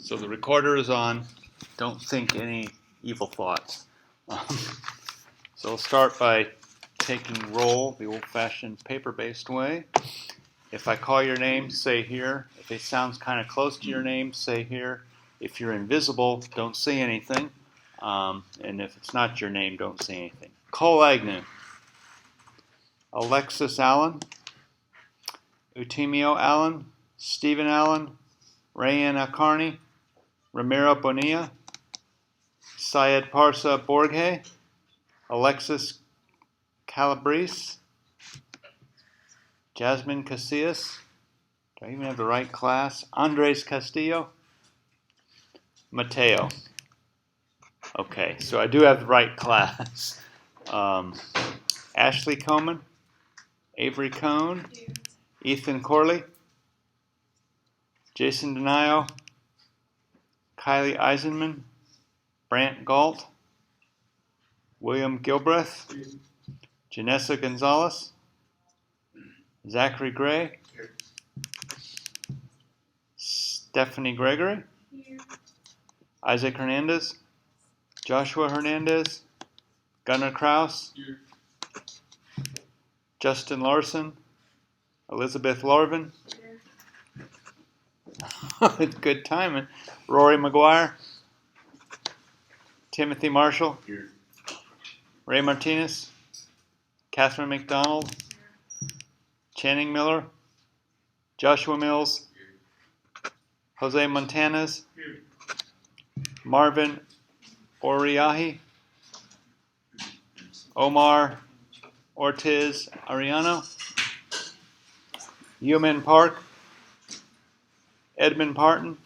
So the recorder is on. Don't think any evil thoughts. So we'll start by taking roll the old-fashioned paper-based way. If I call your name, say here. If it sounds kind of close to your name, say here. If you're invisible, don't say anything. And if it's not your name, don't say anything. Cole Agnew. Alexis Allen. Utimio Allen. Stephen Allen. Rayan Akarni. Ramiro Bonilla. Syed Parsa Borghe. Alexis Calabrese. Jasmine Casillas. Do I even have the right class? Andres Castillo. Mateo. Okay, so I do have the right class. Ashley Coleman. Avery Cohn. Ethan Corley. Jason Denayo. Kylie Eisenman. Brant Galt. William Gilbreth. Janessa Gonzalez. Zachary Gray. Stephanie Gregory. Isaac Hernandez. Joshua Hernandez. Gunnar Kraus. Justin Larson. Elizabeth Larvin. Good timing. Rory McGuire. Timothy Marshall. Here. Ray Martinez. Catherine McDonald. Channing Miller. Joshua Mills. Here. Jose Montanez. Here. Marvin Oriahi. Omar Ortiz Ariano. Yuman Park. Edmund Parton.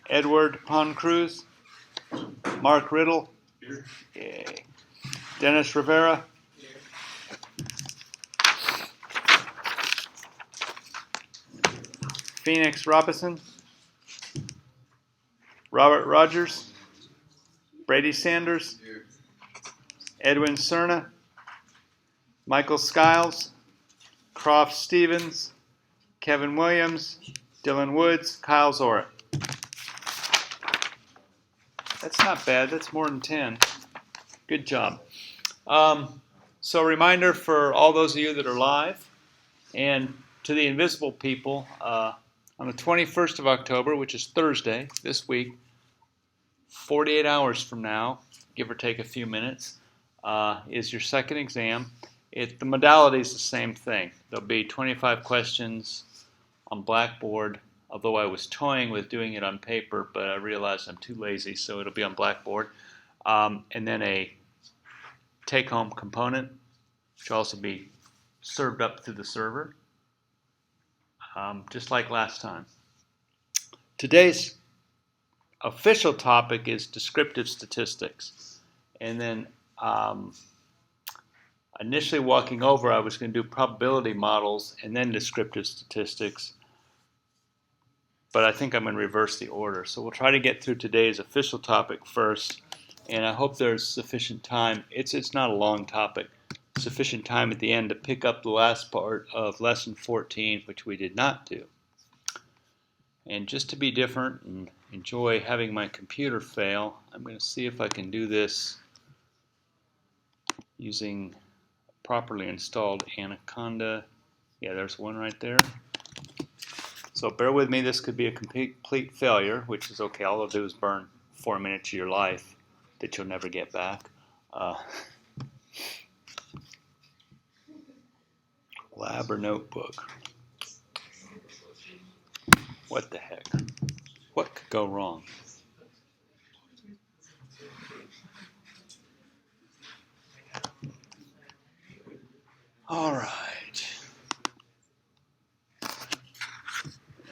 Edward Poncruz. Mark Riddle. Here. Yay. Dennis Rivera. Here. Phoenix Robinson. Robert Rogers. Brady Sanders. Here. Edwin Cerna. Michael Skiles. Croft Stevens. Kevin Williams. Dylan Woods. Kyle Zorett. That's not bad. That's more than 10. Good job. So a reminder for all those of you that are live and to the invisible people, on the 21st of October, which is Thursday, this week, 48 hours from now, give or take a few minutes, is your second exam. The modality is the same thing. There'll be 25 questions on Blackboard, although I was toying with doing it on paper, but I realized I'm too lazy, so it'll be on Blackboard. And then a take-home component, which will also be served up through the server, just like last time. Today's official topic is descriptive statistics. And then initially walking over, I was going to do probability models and then descriptive statistics. But I think I'm going to reverse the order. So we'll try to get through today's official topic first. And I hope there's sufficient time. It's not a long topic. Sufficient time at the end to pick up the last part of Lesson 14, which we did not do. And just to be different and enjoy having my computer fail, I'm going to see if I can do this using a properly installed Anaconda. Yeah, there's one right there. So bear with me, this could be a complete failure, which is okay. All I'll do is burn 4 minutes of your life that you'll never get back. Lab or notebook? What the heck? What could go wrong? All right.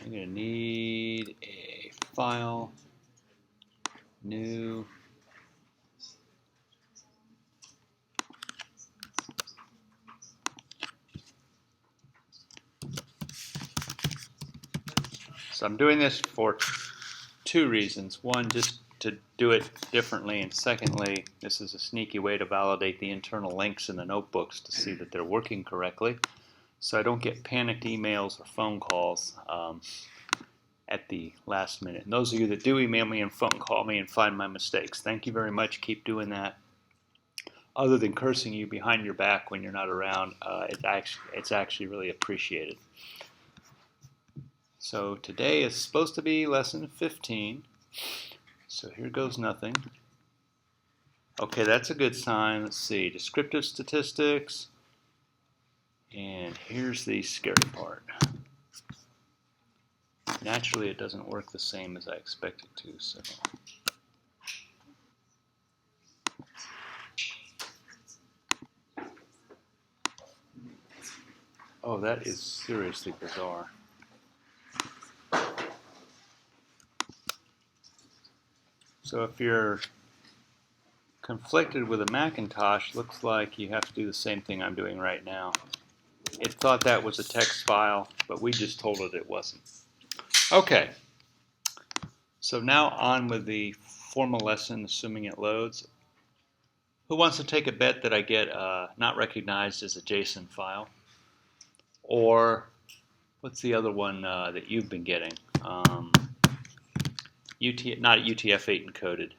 I'm going to need a file, new. So I'm doing this for two reasons. One, just to do it differently, and secondly, this is a sneaky way to validate the internal links in the notebooks to see that they're working correctly, so I don't get panicked emails or phone calls at the last minute. And those of you that do email me and phone call me and find my mistakes, thank you very much. Keep doing that. Other than cursing you behind your back when you're not around, it's actually really appreciated. So today is supposed to be lesson 15. So here goes nothing. Okay, that's a good sign. Let's see, descriptive statistics. And here's the scary part. Naturally, it doesn't work the same as I expect it to, so. Oh, that is seriously bizarre. So if you're conflicted with a Macintosh, looks like you have to do the same thing I'm doing right now. It thought that was a text file, but we just told it it wasn't. Okay, so now on with the formal lesson, assuming it loads. Who wants to take a bet that I get not recognized as a JSON file? Or what's the other one that you've been getting? Not UTF-8 encoded.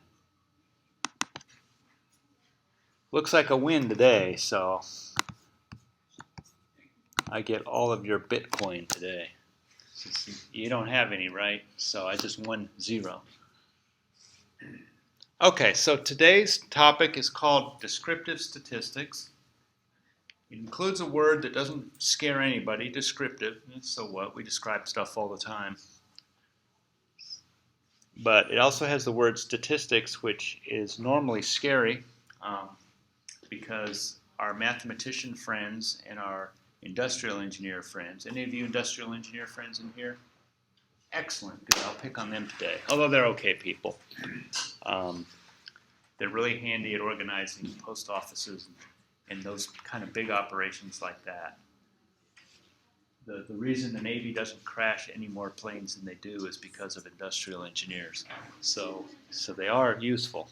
Looks like a win today, so I get all of your Bitcoin today. You don't have any, right? So I just won 0. Okay, so today's topic is called Descriptive Statistics. It includes a word that doesn't scare anybody, descriptive. So what? We describe stuff all the time. But it also has the word statistics, which is normally scary because our mathematician friends and our industrial engineer friends. Any of you industrial engineer friends in here? Excellent, good. I'll pick on them today. Although they're okay people. They're really handy at organizing post offices and those kind of big operations like that. The reason the Navy doesn't crash any more planes than they do is because of industrial engineers. So they are useful.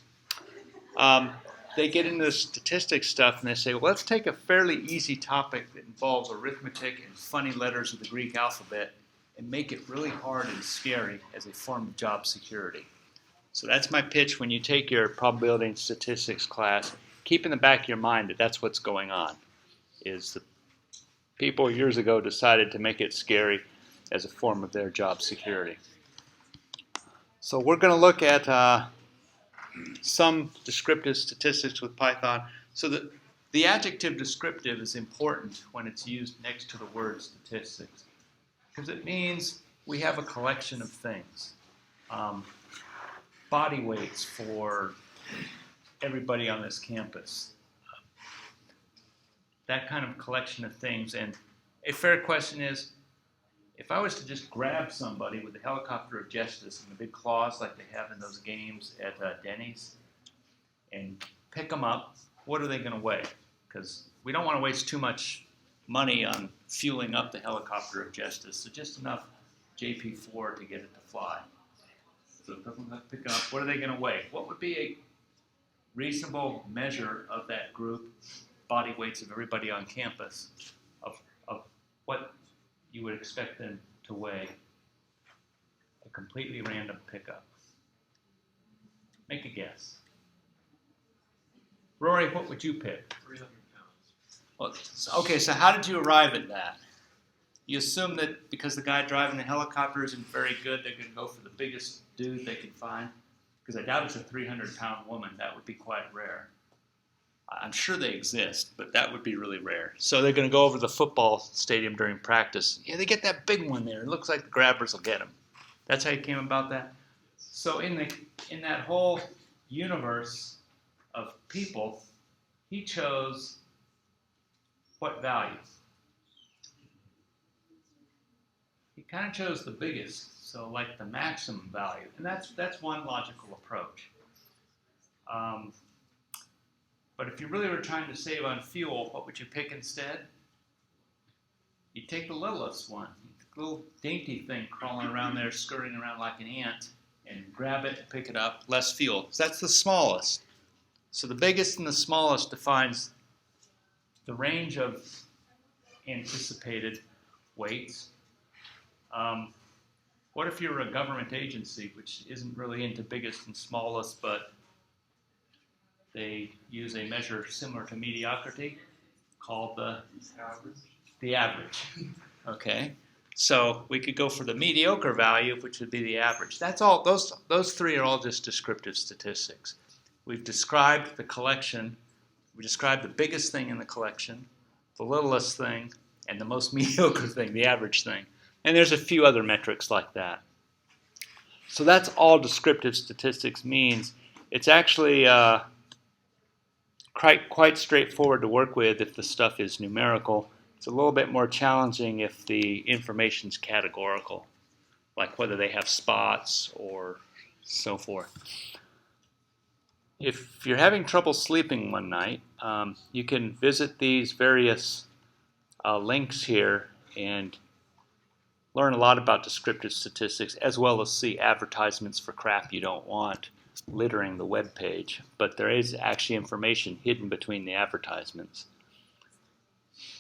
They get into the statistics stuff and they say, well, let's take a fairly easy topic that involves arithmetic and funny letters of the Greek alphabet and make it really hard and scary as a form of job security. So that's my pitch when you take your probability and statistics class. Keep in the back of your mind that that's what's going on, is the people years ago decided to make it scary as a form of their job security. So we're going to look at some descriptive statistics with Python. So the adjective descriptive is important when it's used next to the word statistics, because it means we have a collection of things. Body weights for everybody on this campus. That kind of collection of things. And a fair question is, if I was to just grab somebody with a helicopter of justice and the big claws like they have in those games at Denny's and pick them up, what are they going to weigh? Because we don't want to waste too much money on fueling up the helicopter of justice, so just enough JP4 to get it to fly. So pick up, what are they going to weigh? What would be a reasonable measure of that group, body weights of everybody on campus, of what you would expect them to weigh? A completely random pickup. Make a guess. Rory, what would you pick? 300 pounds. Well, okay, so how did you arrive at that? You assume that because the guy driving the helicopter isn't very good, they're going to go for the biggest dude they can find? Because I doubt it's a 300-pound woman. That would be quite rare. I'm sure they exist, but that would be really rare. So they're going to go over to the football stadium during practice. Yeah, they get that big one there. It looks like the grabbers will get him. That's how you came about that? So in that whole universe of people, he chose what value? He kind of chose the biggest, so like the maximum value. And that's one logical approach. But if you really were trying to save on fuel, what would you pick instead? You take the littlest one, the little dainty thing crawling around there, scurrying around like an ant, and grab it and pick it up, less fuel. So that's the smallest. So the biggest and the smallest defines the range of anticipated weights. What if you're a government agency which isn't really into biggest and smallest, but they use a measure similar to mediocrity called the average. Okay, so we could go for the mediocre value, which would be the average. That's all. Those three are all just descriptive statistics. We've described the collection. We described the biggest thing in the collection, the littlest thing, and the most mediocre thing, the average thing. And there's a few other metrics like that. So that's all descriptive statistics means. It's actually quite straightforward to work with if the stuff is numerical. It's a little bit more challenging if the information's categorical, like whether they have spots or so forth. If you're having trouble sleeping one night, you can visit these various links here and learn a lot about descriptive statistics, as well as see advertisements for crap you don't want littering the web page. But there is actually information hidden between the advertisements.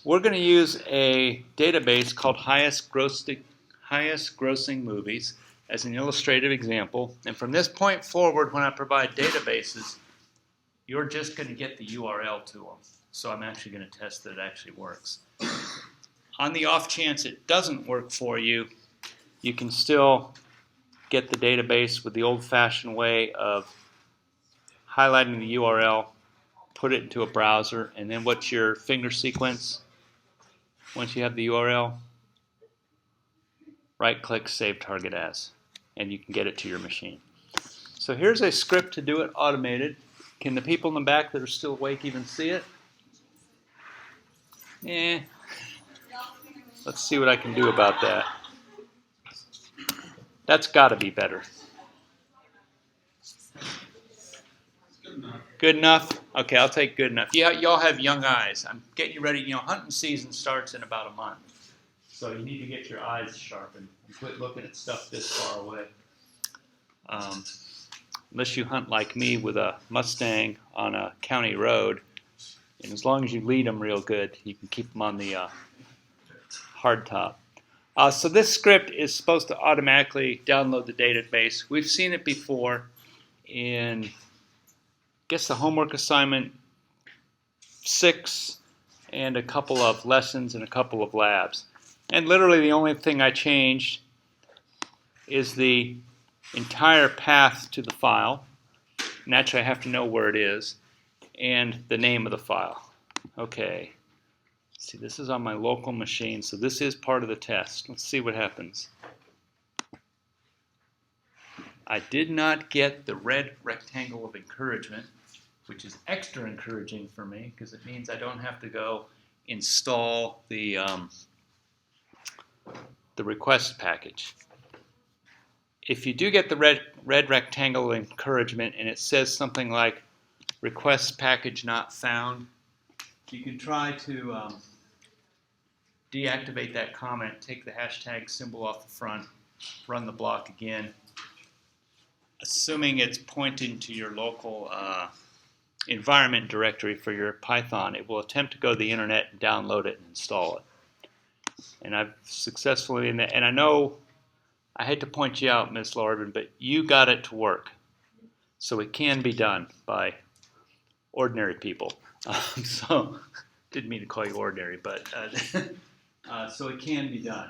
We're going to use a database called highest grossing movies as an illustrative example. And from this point forward, when I provide databases, you're just going to get the URL to them. So I'm actually going to test that it actually works. On the off chance it doesn't work for you, you can still get the database with the old-fashioned way of highlighting the URL, put it into a browser, and then what's your finger sequence? Once you have the URL, right-click Save Target As, and you can get it to your machine. So here's a script to do it automated. Can the people in the back that are still awake even see it? Let's see what I can do about that. That's got to be better. Good enough? Okay, I'll take good enough. Y'all have young eyes. I'm getting you ready. You know, hunting season starts in about a month. So you need to get your eyes sharpened and quit looking at stuff this far away. Unless you hunt like me with a Mustang on a county road, and as long as you lead them real good, you can keep them on the hard top. So this script is supposed to automatically download the database. We've seen it before in, I guess, the homework assignment 6 and a couple of lessons and a couple of labs. And literally the only thing I changed is the entire path to the file. Naturally, I have to know where it is, and the name of the file. Okay. See, this is on my local machine, so this is part of the test. Let's see what happens. I did not get the red rectangle of encouragement, which is extra encouraging for me because it means I don't have to go install the request package. If you do get the red rectangle of encouragement and it says something like request package not found, you can try to deactivate that comment, take the hashtag symbol off the front, run the block again. Assuming it's pointing to your local environment directory for your Python, it will attempt to go to the internet and download it and install it. And I've successfully, and I know, I hate to point you out, Ms. Lorben, but you got it to work. So it can be done by ordinary people. So, didn't mean to call you ordinary, but so it can be done.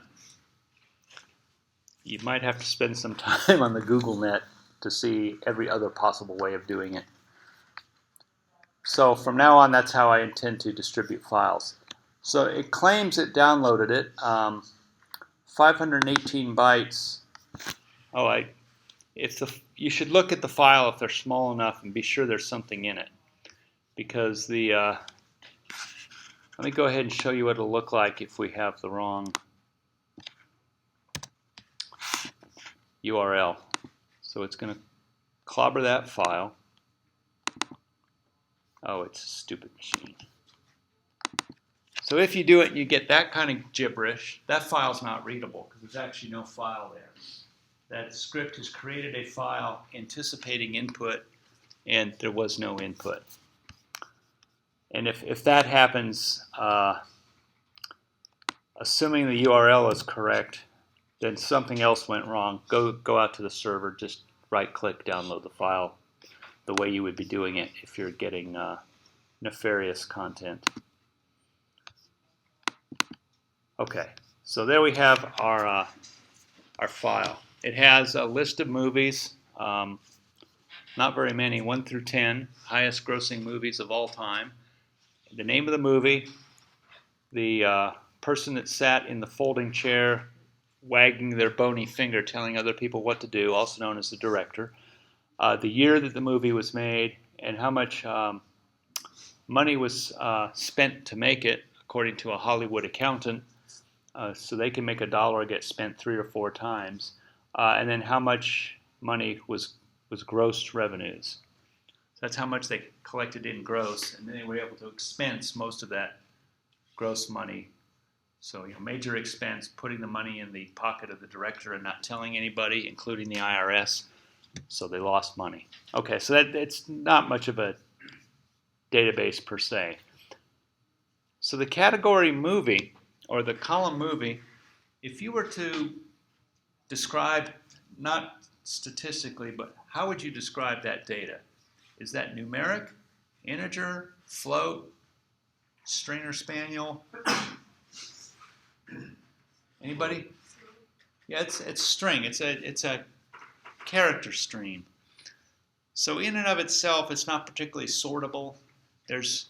You might have to spend some time on the Google net to see every other possible way of doing it. So from now on, that's how I intend to distribute files. So it claims it downloaded it, 518 bytes. Oh, you should look at the file if they're small enough and be sure there's something in it. Because let me go ahead and show you what it'll look like if we have the wrong URL. So it's going to clobber that file. Oh, it's a stupid machine. So if you do it and you get that kind of gibberish, that file's not readable because there's actually no file there. That script has created a file anticipating input, and there was no input. And if that happens, assuming the URL is correct, then something else went wrong. Go out to the server, just right-click, download the file the way you would be doing it if you're getting nefarious content. Okay, so there we have our file. It has a list of movies, not very many, 1 through 10, highest grossing movies of all time. The name of the movie, the person that sat in the folding chair wagging their bony finger telling other people what to do, also known as the director, the year that the movie was made, and how much money was spent to make it, according to a Hollywood accountant, so they can make $1 get spent 3 or 4 times, and then how much money was gross revenues. So that's how much they collected in gross, and then they were able to expense most of that gross money. So, major expense, putting the money in the pocket of the director and not telling anybody, including the IRS. So they lost money. Okay, so it's not much of a database per se. So the category movie, or the column movie, if you were to describe, not statistically, but how would you describe that data? Is that numeric, integer, float, Stringer Spaniel? Anybody? Yeah, it's string. It's a character stream. So in and of itself, it's not particularly sortable. There's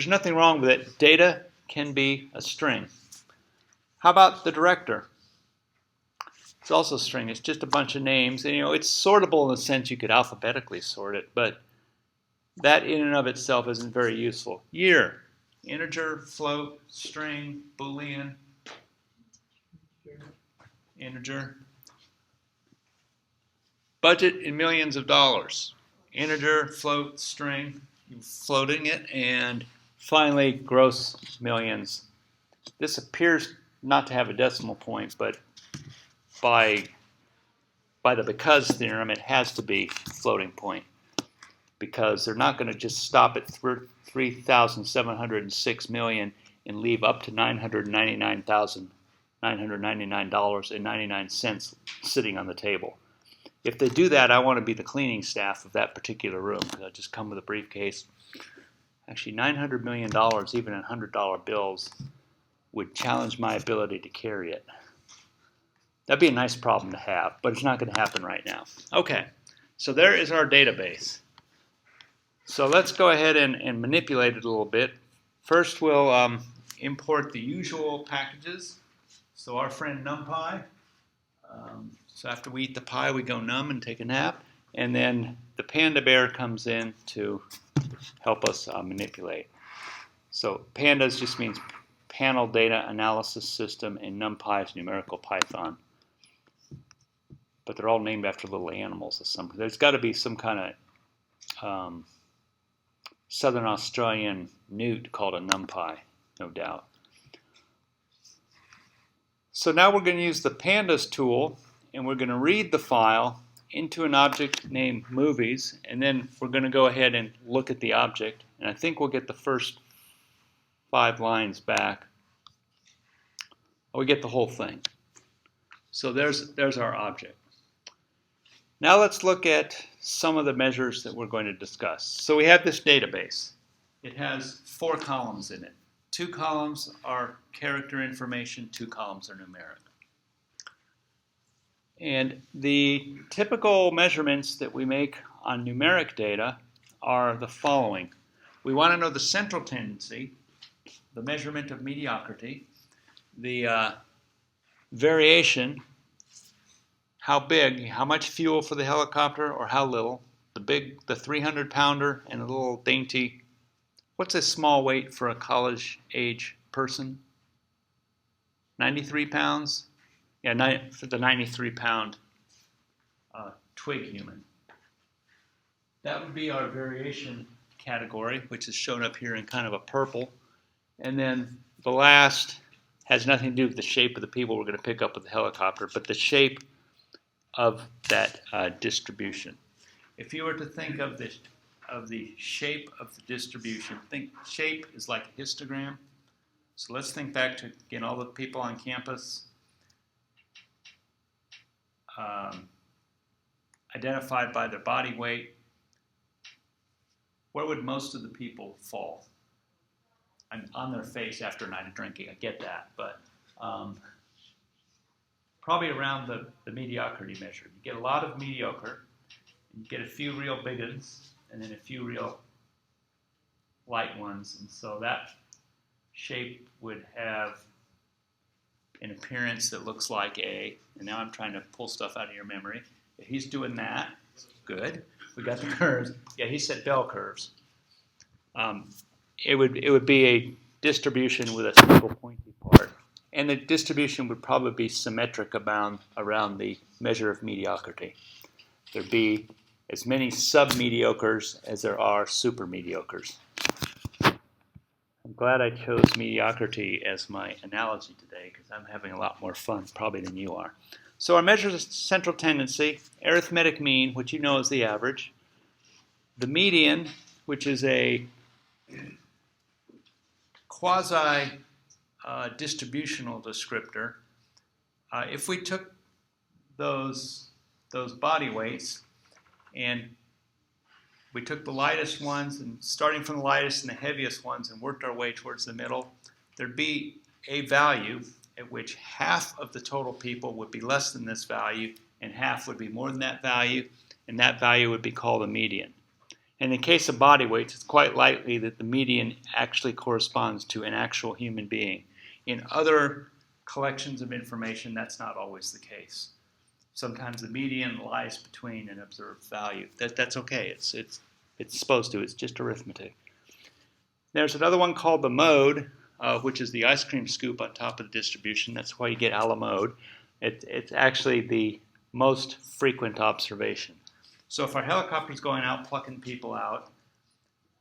nothing wrong with it. Data can be a string. How about the director? It's also a string. It's just a bunch of names. And, it's sortable in the sense you could alphabetically sort it, but that in and of itself isn't very useful. Year, integer, float, string, Boolean, integer. Budget in millions of dollars. Integer, float, string, you're floating it, and finally gross millions. This appears not to have a decimal point, but by the because theorem, it has to be floating point, because they're not going to just stop at 3,706 million and leave up to $999.99 sitting on the table. If they do that, I want to be the cleaning staff of that particular room, because I just come with a briefcase. Actually, $900 million, even in $100 bills, would challenge my ability to carry it. That'd be a nice problem to have, but it's not going to happen right now. Okay, so there is our database. So let's go ahead and manipulate it a little bit. First, we'll import the usual packages. So our friend numpy. So after we eat the pie, we go numb and take a nap. And then the panda bear comes in to help us manipulate. So pandas just means panel data analysis system, and numpy is numerical Python. But they're all named after little animals of some. There's got to be some kind of Southern Australian newt called a numpy, no doubt. So now we're going to use the pandas tool, and we're going to read the file into an object named movies, and then we're going to go ahead and look at the object, and I think we'll get the first 5 lines back. Oh, we get the whole thing. So there's our object. Now let's look at some of the measures that we're going to discuss. So we have this database. It has 4 columns in it. 2 columns are character information, 2 columns are numeric. And the typical measurements that we make on numeric data are the following. We want to know the central tendency, the measurement of mediocrity, the variation, how big, how much fuel for the helicopter or how little, the 300-pounder and a little dainty, what's a small weight for a college-age person? 93 pounds? Yeah, for the 93-pound twig human. That would be our variation category, which is shown up here in kind of a purple. And then the last has nothing to do with the shape of the people we're going to pick up with the helicopter, but the shape of that distribution. If you were to think of the shape of the distribution, think shape is like a histogram. So let's think back to, again, all the people on campus. identified by their body weight, where would most of the people fall? On their face after a night of drinking, I get that, but probably around the mediocrity measure. You get a lot of mediocre, and you get a few real big ones, and then a few real light ones, and so that shape would have an appearance that looks like A, and now I'm trying to pull stuff out of your memory. If he's doing that, good. We got the curves. Yeah, he said bell curves. It would be a distribution with a single pointy part, and the distribution would probably be symmetric around the measure of mediocrity. There'd be as many sub-mediocres as there are super-mediocres. I'm glad I chose mediocrity as my analogy today because I'm having a lot more fun probably than you are. So our measures of central tendency, arithmetic mean, which you know is the average, the median, which is a quasi-distributional descriptor. If we took those body weights and we took the lightest ones, and starting from the lightest and the heaviest ones, and worked our way towards the middle, there'd be a value at which half of the total people would be less than this value, and half would be more than that value, and that value would be called a median. In the case of body weights, it's quite likely that the median actually corresponds to an actual human being. In other collections of information, that's not always the case. Sometimes the median lies between an observed value. That's okay. It's supposed to. It's just arithmetic. There's another one called the mode, which is the ice cream scoop on top of the distribution. That's why you get a la mode. It's actually the most frequent observation. So if our helicopter's going out plucking people out,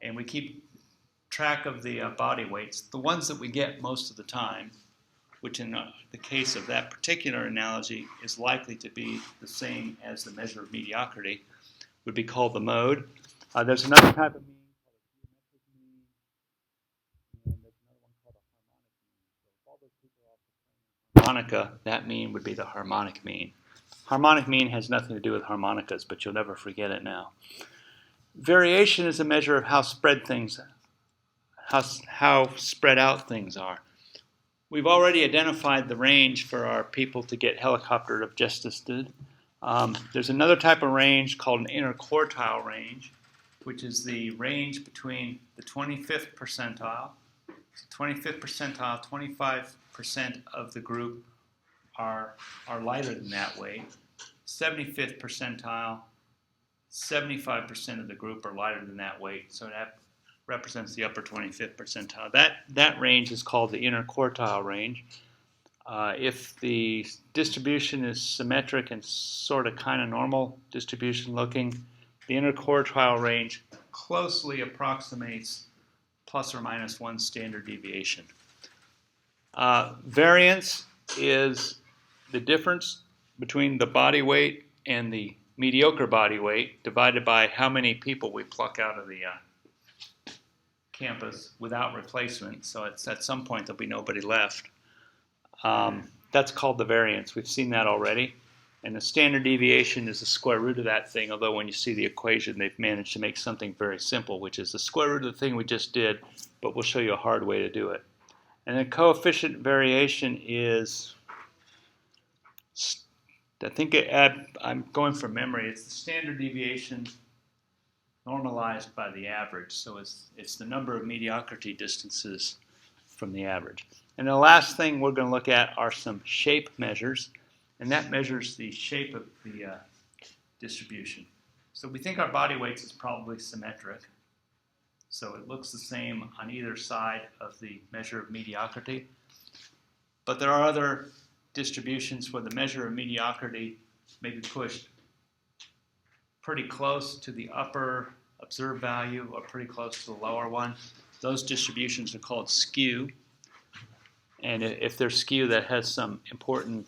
and we keep track of the body weights, the ones that we get most of the time, which in the case of that particular analogy is likely to be the same as the measure of mediocrity, would be called the mode. There's another type of mean called a geometric mean, and there's another one called a harmonic mean. So if all those people are also playing harmonica, that mean would be the harmonic mean. Harmonic mean has nothing to do with harmonicas, but you'll never forget it now. Variation is a measure of how spread out things are. We've already identified the range for our people to get helicoptered adjusted. There's another type of range called an interquartile range, which is the range between the 25th percentile. So 25th percentile, 25% of the group are lighter than that weight. 75th percentile, 75% of the group are lighter than that weight. So that represents the upper 25th percentile. That range is called the interquartile range. If the distribution is symmetric and sort of kind of normal distribution looking, the interquartile range closely approximates plus or minus 1 standard deviation. Variance is the difference between the body weight and the mediocre body weight divided by how many people we pluck out of the campus without replacement. So it's at some point there'll be nobody left. That's called the variance. We've seen that already. And the standard deviation is the square root of that thing, although when you see the equation, they've managed to make something very simple, which is the square root of the thing we just did, but we'll show you a hard way to do it. And then coefficient variation is, I think I'm going from memory, it's the standard deviation normalized by the average. So it's the number of mediocrity distances from the average. And the last thing we're going to look at are some shape measures, and that measures the shape of the distribution. So we think our body weights is probably symmetric. So it looks the same on either side of the measure of mediocrity. But there are other distributions where the measure of mediocrity may be pushed pretty close to the upper observed value or pretty close to the lower one. Those distributions are called skew. And if they're skew, that has some important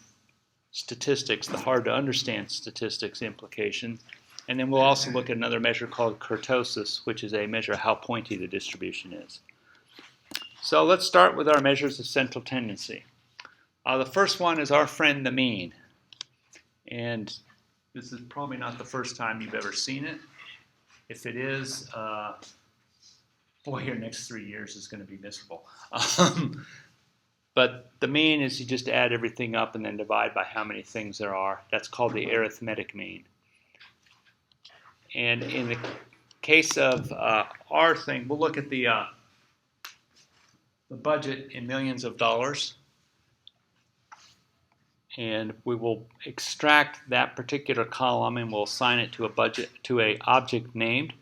statistics, the hard to understand statistics implication. And then we'll also look at another measure called kurtosis, which is a measure of how pointy the distribution is. So let's start with our measures of central tendency. The first one is our friend the mean. And this is probably not the first time you've ever seen it. If it is, boy, your next 3 years is going to be miserable. But the mean is you just add everything up and then divide by how many things there are. That's called the arithmetic mean. And in the case of our thing, we'll look at the budget in millions of dollars. And we will extract that particular column and we'll assign it to a budget, to an object named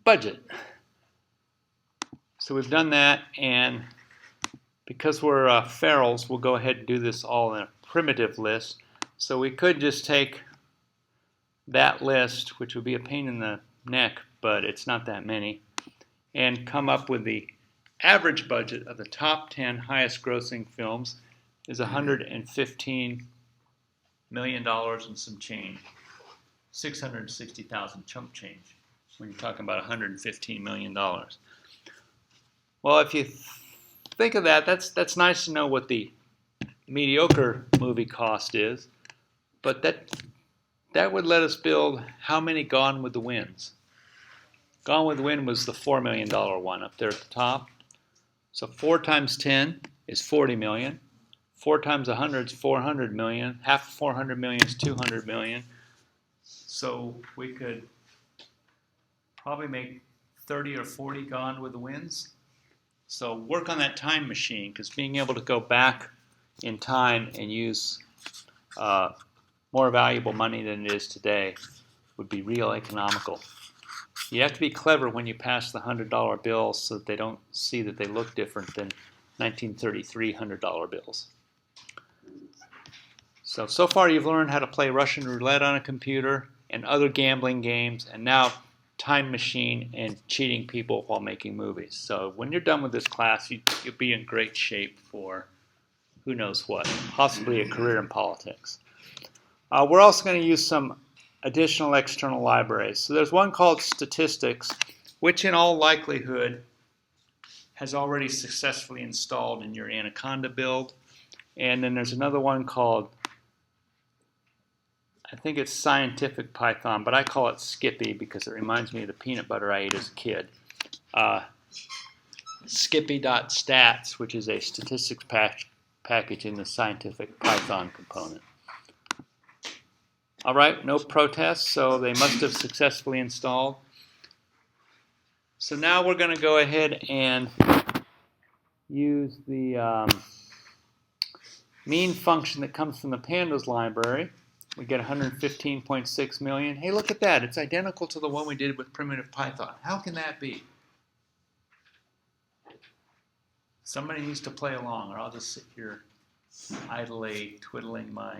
budget. So we've done that, and because we're ferals, we'll go ahead and do this all in a primitive list. So we could just take that list, which would be a pain in the neck, but it's not that many, and come up with the average budget of the top 10 highest grossing films is $115 million and some change. 660,000 chump change when you're talking about $115 million. Well, if you think of that, that's nice to know what the mediocre movie cost is, but that would let us build how many Gone with the Winds. Gone with the Wind was the $4 million one up there at the top. So 4 times 10 is 40 million. 4 times 100 is 400 million. Half of 400 million is 200 million. So we could probably make 30 or 40 Gone with the Winds. So work on that time machine, because being able to go back in time and use more valuable money than it is today would be real economical. You have to be clever when you pass the $100 bills so that they don't see that they look different than 1933 $100 bills. So far you've learned how to play Russian roulette on a computer and other gambling games, and now time machine and cheating people while making movies. So when you're done with this class, you'll be in great shape for who knows what, possibly a career in politics. We're also going to use some additional external libraries. So there's one called Statistics, which in all likelihood has already successfully installed in your Anaconda build. And then there's another one called, I think it's Scientific Python, but I call it Skippy because it reminds me of the peanut butter I ate as a kid. Skippy.stats, which is a statistics package in the Scientific Python component. All right, no protests, so they must have successfully installed. So now we're going to go ahead and use the mean function that comes from the pandas library. We get 115.6 million. Hey, look at that. It's identical to the one we did with primitive Python. How can that be? Somebody needs to play along, or I'll just sit here idly twiddling my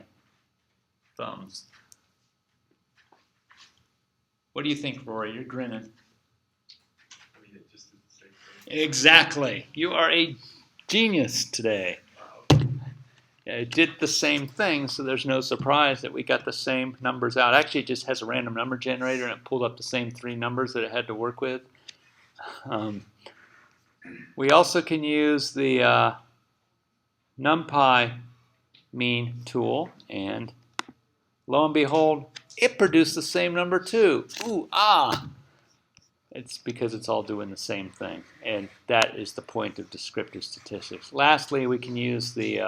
thumbs. What do you think, Rory? You're grinning. It just did the same thing. Exactly. You are a genius today. It did the same thing, so there's no surprise that we got the same numbers out. Actually, it just has a random number generator, and it pulled up the same 3 numbers that it had to work with. We also can use the numpy mean tool, and lo and behold, it produced the same number too. Ooh, ah! It's because it's all doing the same thing, and that is the point of descriptive statistics. Lastly, we can use the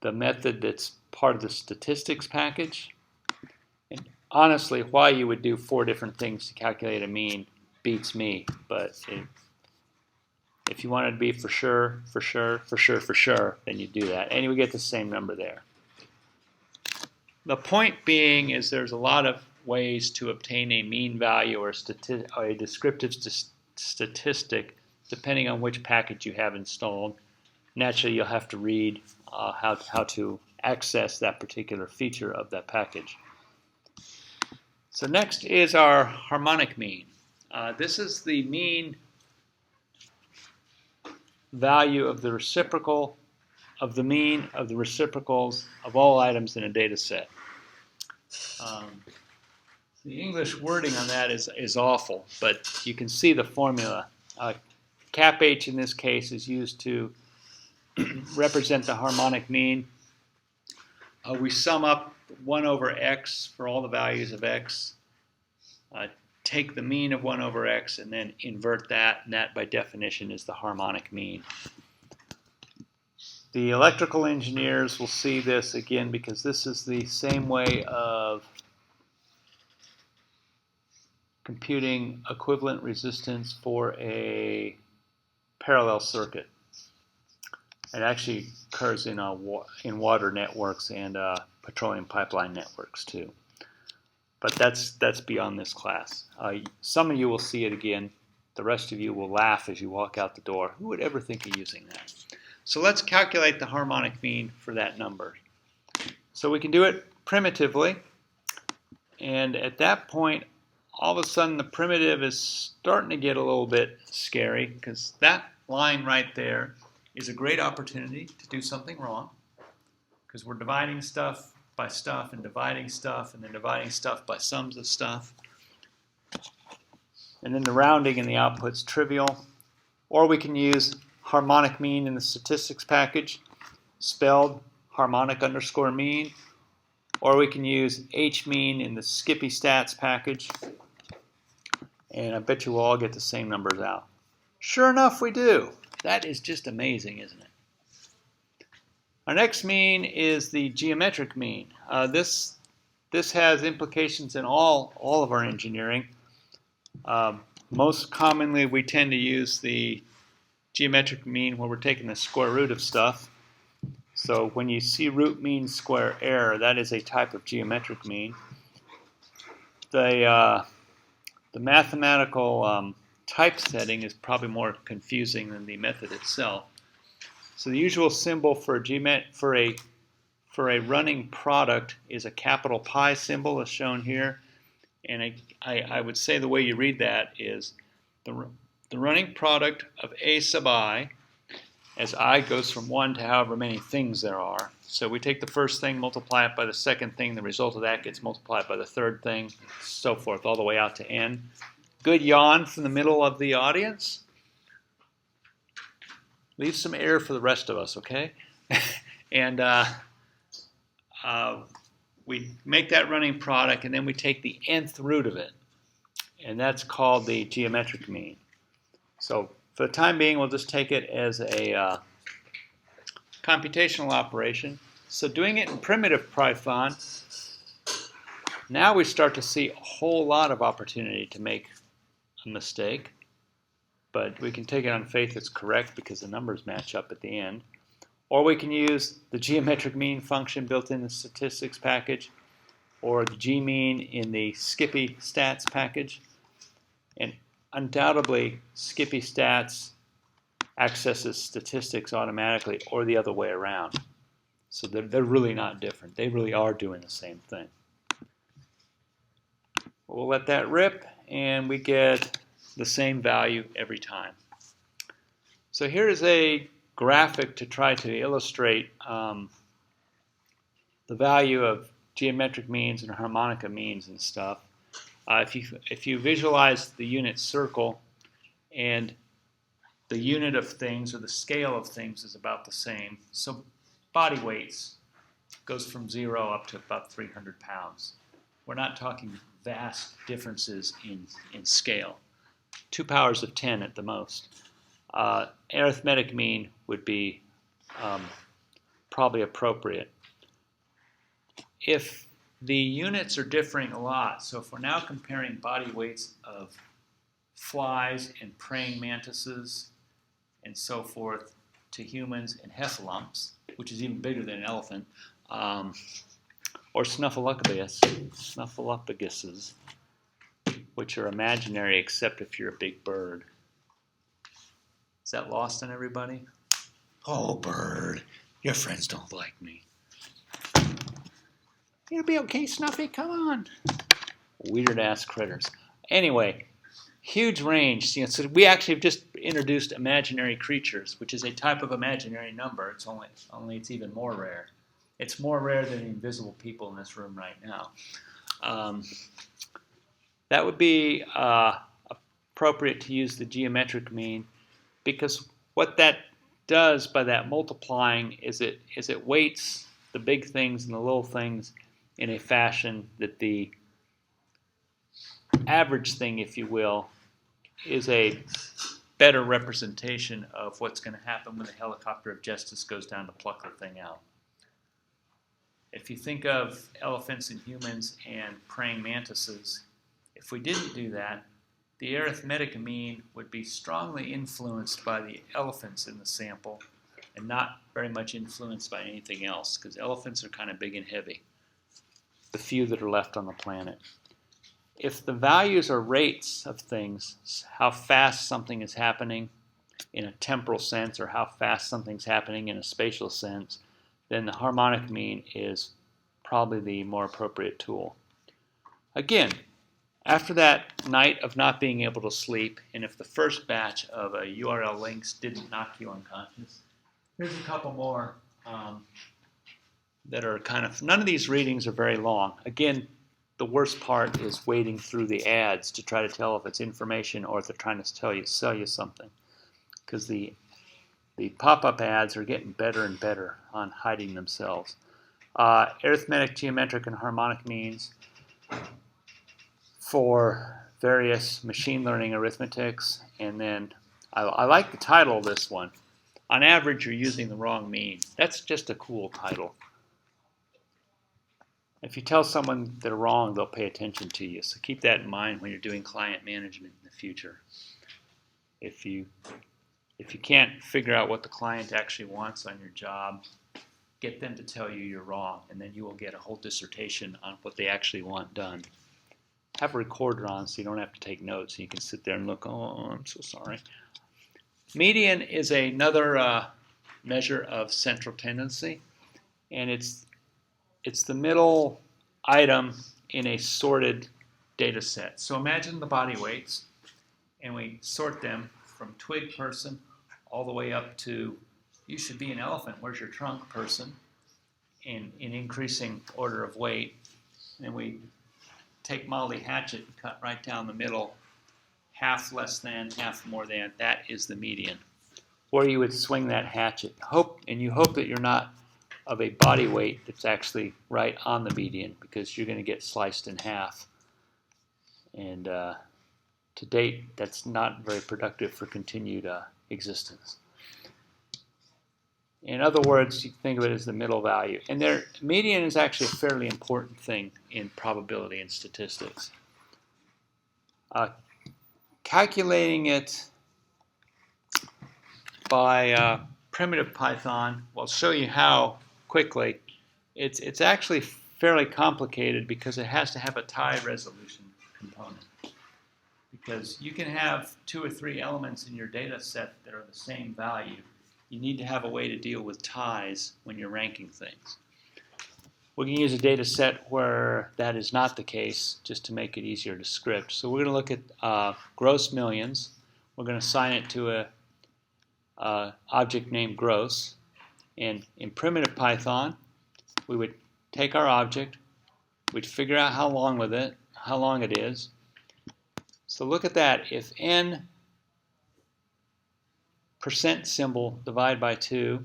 method that's part of the statistics package. And honestly, why you would do 4 different things to calculate a mean beats me, but if you wanted to be for sure, then you do that, and you would get the same number there. The point being is there's a lot of ways to obtain a mean value or a descriptive statistic depending on which package you have installed. Naturally, you'll have to read how to access that particular feature of that package. So next is our harmonic mean. This is the mean value of the reciprocal of the mean of the reciprocals of all items in a data set. The English wording on that is awful, but you can see the formula. Cap H in this case is used to represent the harmonic mean. We sum up 1 over x for all the values of x, take the mean of 1 over x, and then invert that, and that by definition is the harmonic mean. The electrical engineers will see this again because this is the same way of computing equivalent resistance for a parallel circuit. It actually occurs in water networks and petroleum pipeline networks too. But that's beyond this class. Some of you will see it again. The rest of you will laugh as you walk out the door. Who would ever think of using that? So let's calculate the harmonic mean for that number. So we can do it primitively. And at that point, all of a sudden the primitive is starting to get a little bit scary because that line right there is a great opportunity to do something wrong because we're dividing stuff by stuff and dividing stuff and then dividing stuff by sums of stuff. And then the rounding in the output's trivial. Or we can use harmonic mean in the statistics package, spelled harmonic underscore mean. Or we can use h mean in the Skippy stats package. And I bet you we'll all get the same numbers out. Sure enough, we do. That is just amazing, isn't it? Our next mean is the geometric mean. This has implications in all of our engineering. Most commonly, we tend to use the geometric mean where we're taking the square root of stuff. So when you see root mean square error, that is a type of geometric mean. The mathematical typesetting is probably more confusing than the method itself. So the usual symbol for a running product is a capital Pi symbol, as shown here. And I would say the way you read that is the running product of a sub I, as I goes from 1 to however many things there are. So we take the first thing, multiply it by the second thing, the result of that gets multiplied by the third thing, so forth, all the way out to n. Good yawn from the middle of the audience. Leave some air for the rest of us, okay? And we make that running product, and then we take the nth root of it. And that's called the geometric mean. So for the time being, we'll just take it as a computational operation. So doing it in primitive Python, now we start to see a whole lot of opportunity to make a mistake. But we can take it on faith it's correct because the numbers match up at the end. Or we can use the geometric mean function built in the statistics package, or the gmean in the Skippy stats package. And undoubtedly, Skippy stats accesses statistics automatically, or the other way around. So they're really not different. They really are doing the same thing. We'll let that rip, and we get the same value every time. So here is a graphic to try to illustrate the value of geometric means and harmonica means and stuff. If you visualize the unit circle and the unit of things or the scale of things is about the same, so body weights goes from 0 up to about 300 pounds. We're not talking vast differences in scale. 2 powers of 10 at the most. Arithmetic mean would be probably appropriate. If the units are differing a lot, so if we're now comparing body weights of flies and praying mantises and so forth to humans and heffalumps, which is even bigger than an elephant, or snuffleupaguses, which are imaginary except if you're a big bird. Is that lost on everybody? Oh, bird, your friends don't like me. It'll be okay, Snuffy, come on. Weird-ass critters. Anyway, huge range. So we actually have just introduced imaginary creatures, which is a type of imaginary number. It's only it's even more rare. It's more rare than the invisible people in this room right now. That would be appropriate to use the geometric mean, because what that does by that multiplying is it weights the big things and the little things in a fashion that the average thing, if you will, is a better representation of what's going to happen when the helicopter of justice goes down to pluck the thing out. If you think of elephants and humans and praying mantises, if we didn't do that, the arithmetic mean would be strongly influenced by the elephants in the sample and not very much influenced by anything else, because elephants are kind of big and heavy, the few that are left on the planet. If the values are rates of things, how fast something is happening in a temporal sense or how fast something's happening in a spatial sense, then the harmonic mean is probably the more appropriate tool. Again, after that night of not being able to sleep, and if the first batch of URL links didn't knock you unconscious, here's a couple more that are kind of, none of these readings are very long. Again, the worst part is wading through the ads to try to tell if it's information or if they're trying to sell you something. Because the pop-up ads are getting better and better on hiding themselves. Arithmetic, geometric, and harmonic means for various machine learning arithmetics. And then I like the title of this one. On average, you're using the wrong mean. That's just a cool title. If you tell someone they're wrong, they'll pay attention to you. So keep that in mind when you're doing client management in the future. If you can't figure out what the client actually wants on your job, get them to tell you you're wrong, and then you will get a whole dissertation on what they actually want done. Have a recorder on so you don't have to take notes. You can sit there and look, oh, I'm so sorry. Median is another measure of central tendency, and it's the middle item in a sorted data set. So imagine the body weights, and we sort them from twig person all the way up to you should be an elephant, where's your trunk person, in increasing order of weight. And we take Molly Hatchet and cut right down the middle, half less than, half more than. That is the median. Or you would swing that hatchet. You hope that you're not of a body weight that's actually right on the median, because you're going to get sliced in half. And to date, that's not very productive for continued existence. In other words, you can think of it as the middle value. And their median is actually a fairly important thing in probability and statistics. Calculating it by primitive Python, I'll show you how quickly. It's actually fairly complicated because it has to have a tie resolution component. Because you can have 2 or 3 elements in your data set that are the same value. You need to have a way to deal with ties when you're ranking things. We can use a data set where that is not the case, just to make it easier to script. So we're going to look at gross millions. We're going to assign it to a object named gross. And in primitive Python, we would take our object, we'd figure out how long it is. So look at that. If n percent symbol divide by 2,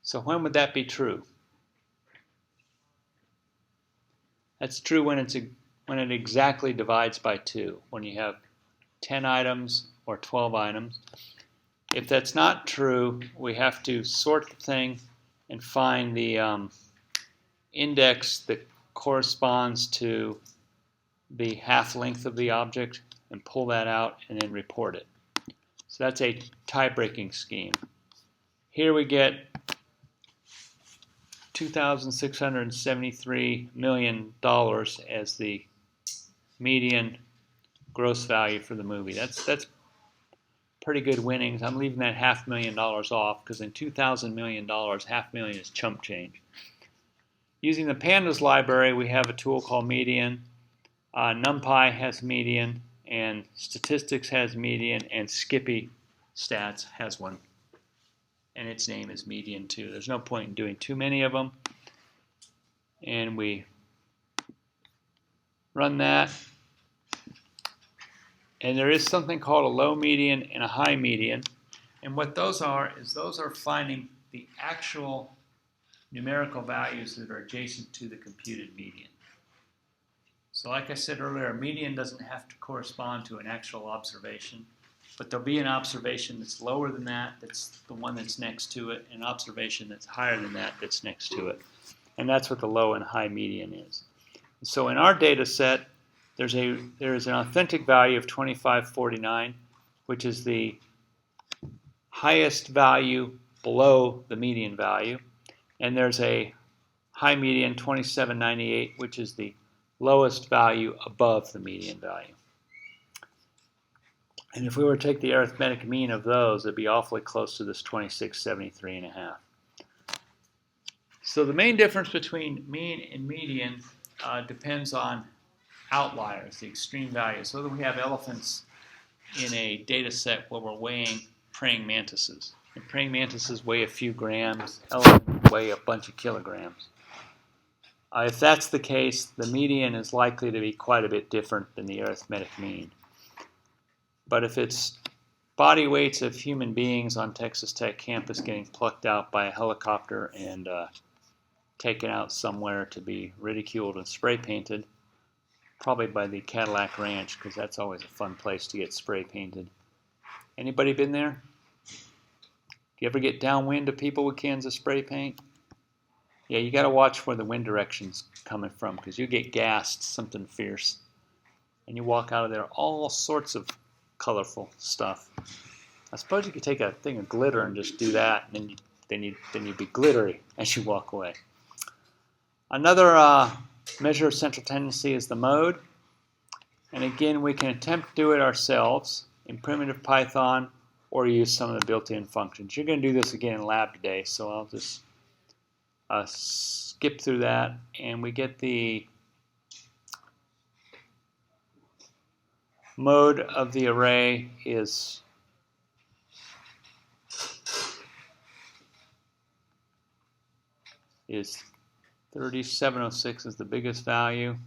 so when would that be true? That's true when it exactly divides by 2, when you have 10 items or 12 items. If that's not true, we have to sort the thing and find the index that corresponds to the half length of the object and pull that out and then report it. So that's a tie-breaking scheme. Here we get $2,673 million as the median gross value for the movie. That's pretty good winnings. I'm leaving that $500,000 off because in $2,000 million, $500,000 is chump change. Using the pandas library, we have a tool called median. NumPy has median, and statistics has median, and Skippy stats has one. And its name is median too. There's no point in doing too many of them. And we run that. And there is something called a low median and a high median. And what those are is those are finding the actual numerical values that are adjacent to the computed median. So like I said earlier, a median doesn't have to correspond to an actual observation, but there'll be an observation that's lower than that, that's the one that's next to it, and an observation that's higher than that, that's next to it. And that's what the low and high median is. So in our data set, there is an authentic value of 2549, which is the highest value below the median value. And there's a high median 2798, which is the lowest value above the median value. And if we were to take the arithmetic mean of those, it'd be awfully close to this 2673.5. So the main difference between mean and median depends on outliers, the extreme values. So that we have elephants in a data set where we're weighing praying mantises. And praying mantises weigh a few grams, elephants weigh a bunch of kilograms. If that's the case, the median is likely to be quite a bit different than the arithmetic mean. But if it's body weights of human beings on Texas Tech campus getting plucked out by a helicopter and taken out somewhere to be ridiculed and spray painted, probably by the Cadillac Ranch, because that's always a fun place to get spray painted. Anybody been there? Do you ever get downwind of people with cans of spray paint? Yeah, you got to watch where the wind direction's coming from, because you get gassed something fierce, and you walk out of there all sorts of colorful stuff. I suppose you could take a thing of glitter and just do that, and then you'd be glittery as you walk away. Another measure of central tendency is the mode, and again we can attempt to do it ourselves in primitive Python or use some of the built-in functions. You're going to do this again in lab today, so I'll just skip through that, and we get the mode of the array is is 3706 is the biggest value.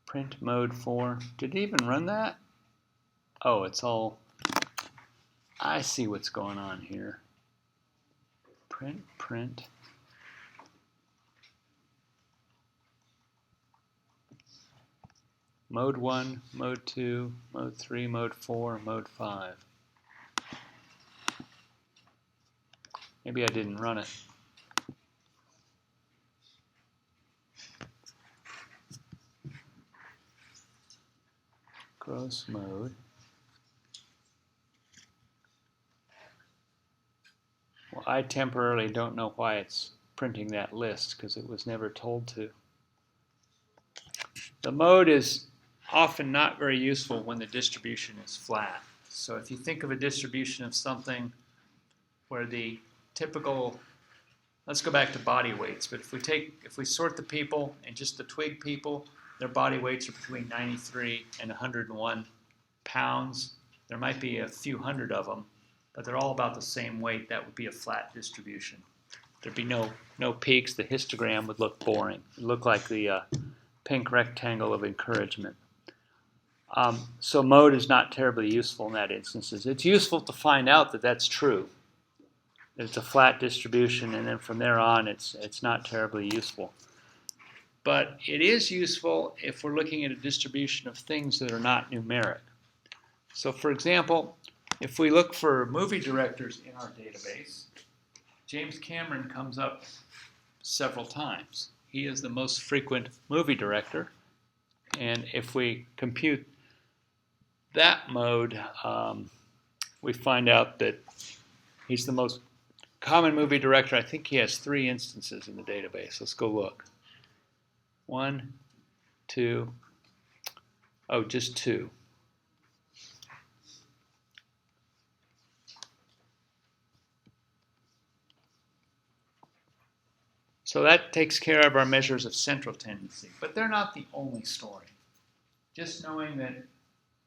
Print mode 4. Did it even run that? Oh, it's all... I see what's going on here. Print. Mode 1, mode 2, mode 3, mode 4, mode 5. Maybe I didn't run it. Gross mode. Well, I temporarily don't know why it's printing that list, because it was never told to. The mode is often not very useful when the distribution is flat. So if you think of a distribution of something where the typical, let's go back to body weights, but if we sort the people and just the twig people, their body weights are between 93 and 101 pounds. There might be a few hundred of them, but they're all about the same weight. That would be a flat distribution. There'd be no peaks. The histogram would look boring. It would look like the pink rectangle of encouragement. So mode is not terribly useful in that instances. It's useful to find out that that's true, that it's a flat distribution, and then from there on it's not terribly useful. But it is useful if we're looking at a distribution of things that are not numeric. So for example, if we look for movie directors in our database, James Cameron comes up several times. He is the most frequent movie director, and if we compute that mode, we find out that he's the most common movie director. I think he has 3 instances in the database. Let's go look. 1, 2, oh, just 2. So that takes care of our measures of central tendency, but they're not the only story. Just knowing that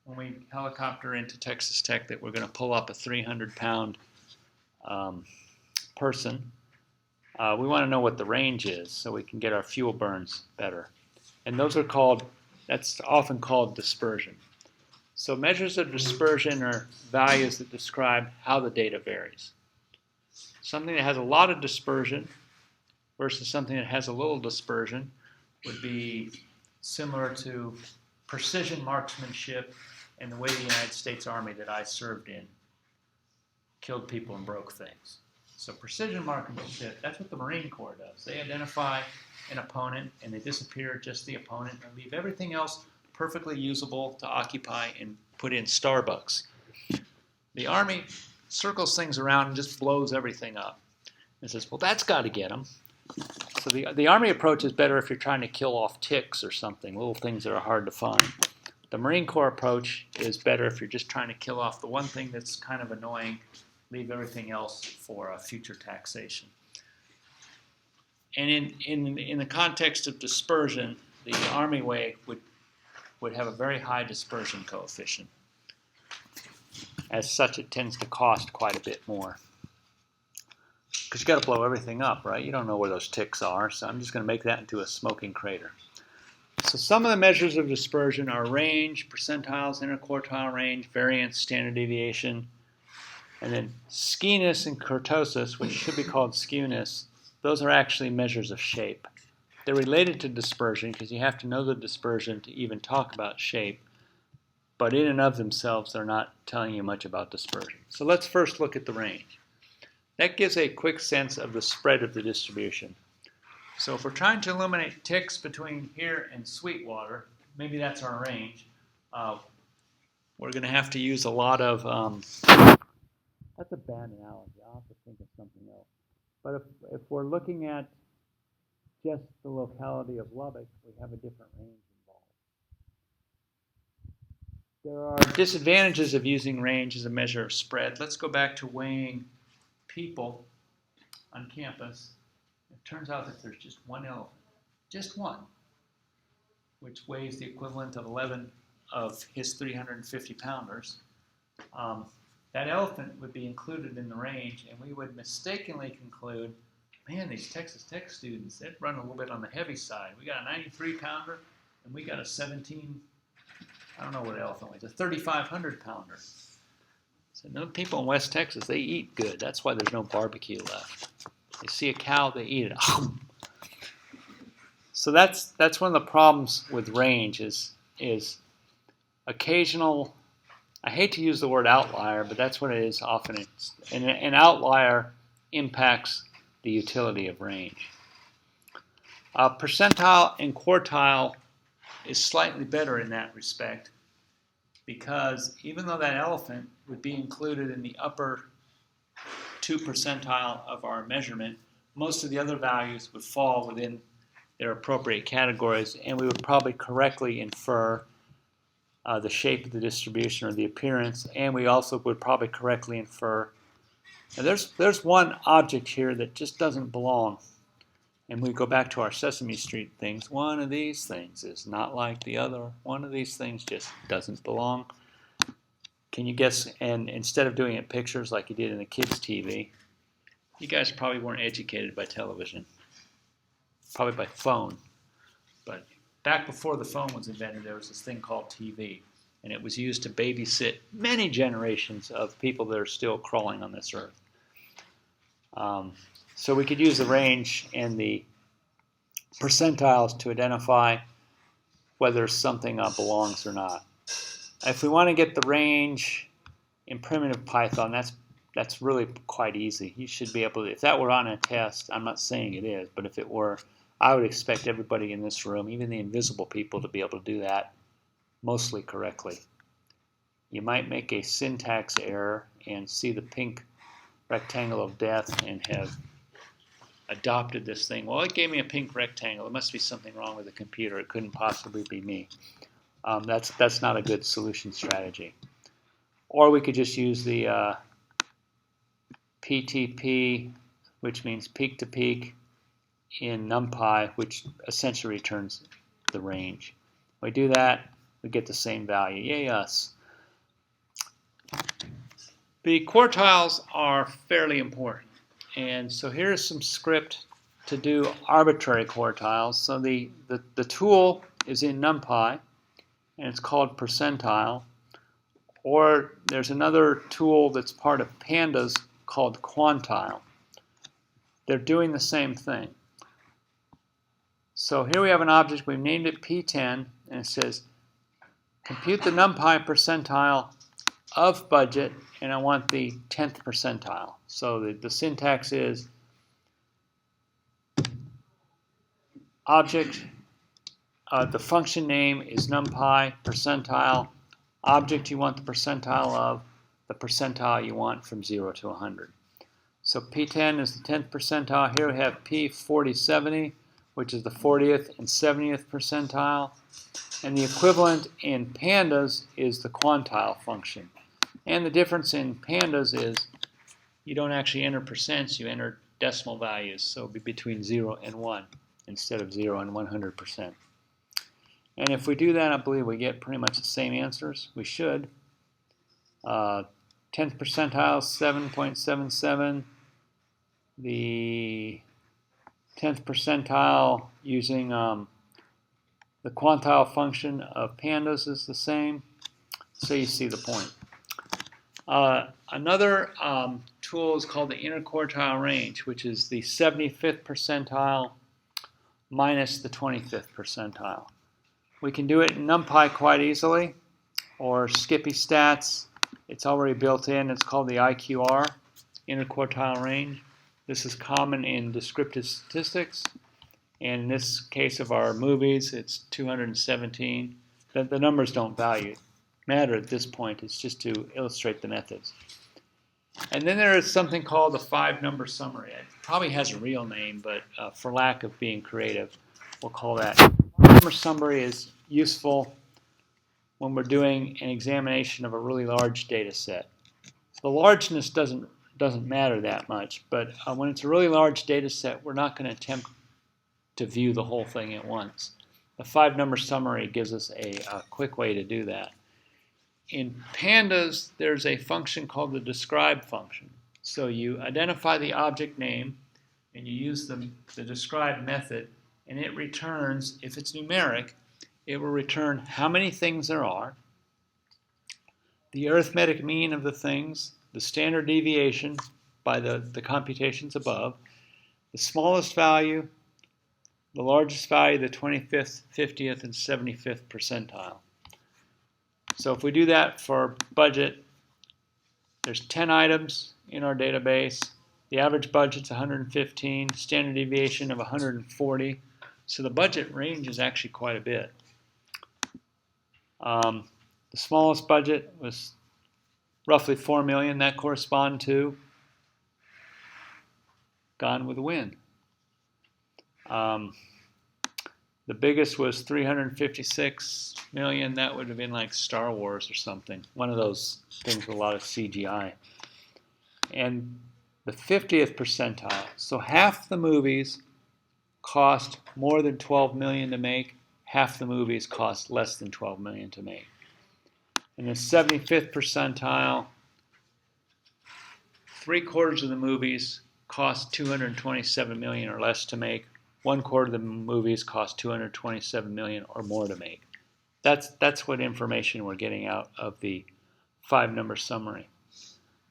when we helicopter into Texas Tech that we're going to pull up a 300-pound person, we want to know what the range is so we can get our fuel burns better. And those are called, that's often called dispersion. So measures of dispersion are values that describe how the data varies. Something that has a lot of dispersion versus something that has a little dispersion would be similar to precision marksmanship and the way the United States Army that I served in killed people and broke things. So precision marksmanship, that's what the Marine Corps does. They identify an opponent and they disappear just the opponent and leave everything else perfectly usable to occupy and put in Starbucks. The Army circles things around and just blows everything up. And says, well, that's got to get them. So the Army approach is better if you're trying to kill off ticks or something, little things that are hard to find. The Marine Corps approach is better if you're just trying to kill off the one thing that's kind of annoying, leave everything else for future taxation. And in the context of dispersion, the Army way would have a very high dispersion coefficient. As such, it tends to cost quite a bit more. Because you've got to blow everything up, right? You don't know where those ticks are, so I'm just going to make that into a smoking crater. So some of the measures of dispersion are range, percentiles, interquartile range, variance, standard deviation, and then skewness and kurtosis, which should be called skewness. Those are actually measures of shape. They're related to dispersion because you have to know the dispersion to even talk about shape, but in and of themselves, they're not telling you much about dispersion. So let's first look at the range. That gives a quick sense of the spread of the distribution. So if we're trying to eliminate ticks between here and Sweetwater, maybe that's our range, we're going to have to use a lot of, that's a bad analogy, I'll have to think of something else. But if we're looking at just the locality of Lubbock, we have a different range involved. There are disadvantages of using range as a measure of spread. Let's go back to weighing people on campus. It turns out that there's just one elephant, just one, which weighs the equivalent of 11 of his 350 pounders. That elephant would be included in the range, and we would mistakenly conclude, man, these Texas Tech students, they'd run a little bit on the heavy side. We got a 93 pounder, and we got a 17, I don't know what elephant weighs, a 3,500 pounder. So no, people in West Texas, they eat good. That's why there's no barbecue left. They see a cow, they eat it. So that's one of the problems with range is occasional, I hate to use the word outlier, but that's what it is often. An outlier impacts the utility of range. Percentile and quartile is slightly better in that respect, because even though that elephant would be included in the upper 2 percentile of our measurement, most of the other values would fall within their appropriate categories, and we would probably correctly infer the shape of the distribution or the appearance, and we also would probably correctly infer. Now there's one object here that just doesn't belong, and we go back to our Sesame Street things. One of these things is not like the other. One of these things just doesn't belong. Can you guess? And instead of doing it pictures like you did in the kids' TV, you guys probably weren't educated by television, probably by phone. But back before the phone was invented, there was this thing called TV, and it was used to babysit many generations of people that are still crawling on this earth. So we could use the range and the percentiles to identify whether something belongs or not. If we want to get the range in primitive Python, that's really quite easy. You should be able to, if that were on a test, I'm not saying it is, but if it were, I would expect everybody in this room, even the invisible people, to be able to do that mostly correctly. You might make a syntax error and see the pink rectangle of death and have adopted this thing. Well, it gave me a pink rectangle. There must be something wrong with the computer. It couldn't possibly be me. That's not a good solution strategy. Or we could just use the PTP, which means peak to peak, in numpy, which essentially returns the range. When we do that, we get the same value. Yay us. The quartiles are fairly important. And so here's some script to do arbitrary quartiles. So the tool is in numpy, and it's called percentile. Or there's another tool that's part of pandas called quantile. They're doing the same thing. So here we have an object, we've named it P10, and it says compute the numpy percentile of budget, and I want the 10th percentile. So the syntax is object, the function name is numpy percentile, object you want the percentile of, the percentile you want from 0 to 100. So P10 is the 10th percentile. Here we have P4070, which is the 40th and 70th percentile. And the equivalent in pandas is the quantile function. And the difference in pandas is you don't actually enter percents, you enter decimal values. So it'll be between 0 and 1 instead of 0 and 100%. And if we do that, I believe we get pretty much the same answers. We should. 10th percentile, 7.77. The 10th percentile using the quantile function of pandas is the same. So you see the point. Another tool is called the interquartile range, which is the 75th percentile minus the 25th percentile. We can do it in numpy quite easily, or Skippy Stats. It's already built in. It's called the IQR, interquartile range. This is common in Descriptive Statistics, and in this case of our movies, it's 217. The numbers don't matter at this point. It's just to illustrate the methods. And then there is something called the 5-number summary. It probably has a real name, but for lack of being creative, we'll call that. 5-number summary is useful when we're doing an examination of a really large data set. The largeness doesn't matter that much, but when it's a really large data set, we're not going to attempt to view the whole thing at once. The 5-number summary gives us a quick way to do that. In pandas, there's a function called the describe function. So you identify the object name, and you use the describe method, and it returns, if it's numeric, it will return how many things there are, the arithmetic mean of the things, the standard deviation by the computations above, the smallest value, the largest value, the 25th, 50th, and 75th percentile. So if we do that for budget, there's 10 items in our database. The average budget's 115, standard deviation of 140. So the budget range is actually quite a bit. The smallest budget was roughly 4 million. That corresponded to Gone with the Wind. The biggest was 356 million. That would have been like Star Wars or something. One of those things with a lot of CGI. And the 50th percentile. So half the movies cost more than 12 million to make. Half the movies cost less than 12 million to make. And the 75th percentile, 3/4 of the movies cost 227 million or less to make. 1/4 of the movies cost 227 million or more to make. That's what information we're getting out of the 5-number summary.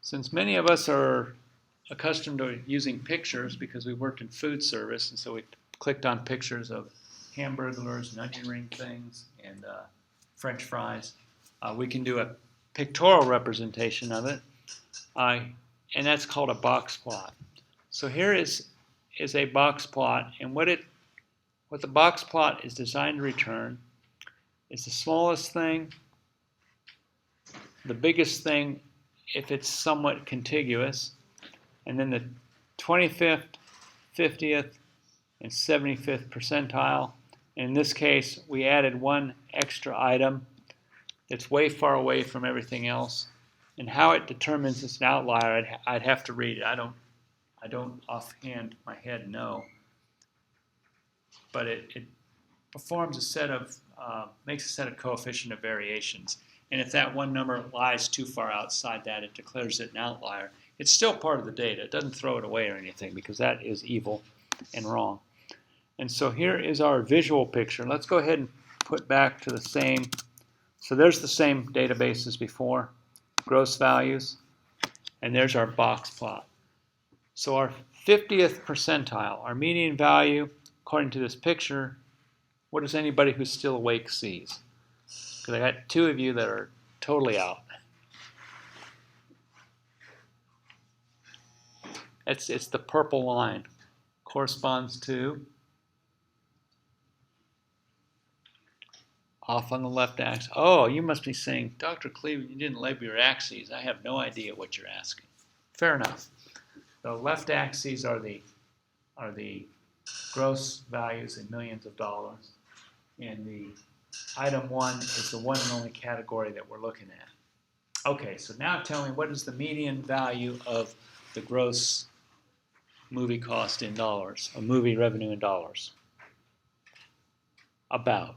Since many of us are accustomed to using pictures because we worked in food service, and so we clicked on pictures of hamburglers and onion ring things and French fries, we can do a pictorial representation of it, and that's called a box plot. So here is a box plot, and what the box plot is designed to return is the smallest thing, the biggest thing if it's somewhat contiguous, and then the 25th, 50th, and 75th percentile. And in this case, we added one extra item that's way far away from everything else. And how it determines it's an outlier, I'd have to read it. I don't offhand my head know. But it performs a set of, makes a set of coefficient of variations. And if that one number lies too far outside that, it declares it an outlier. It's still part of the data. It doesn't throw it away or anything because that is evil and wrong. And so here is our visual picture. Let's go ahead and put back to the same. So there's the same database as before. gross values, and there's our box plot. So our 50th percentile, our median value, according to this picture, what does anybody who's still awake sees? Because I got two of you that are totally out. It's the purple line. Corresponds to off on the left axis. Oh, you must be saying, Dr. Cleveland, you didn't label your axes. I have no idea what you're asking. Fair enough. The left axes are the gross values in millions of dollars, and the item 1 is the one and only category that we're looking at. Okay, so now tell me, what is the median value of the gross movie cost in dollars, or movie revenue in dollars? About.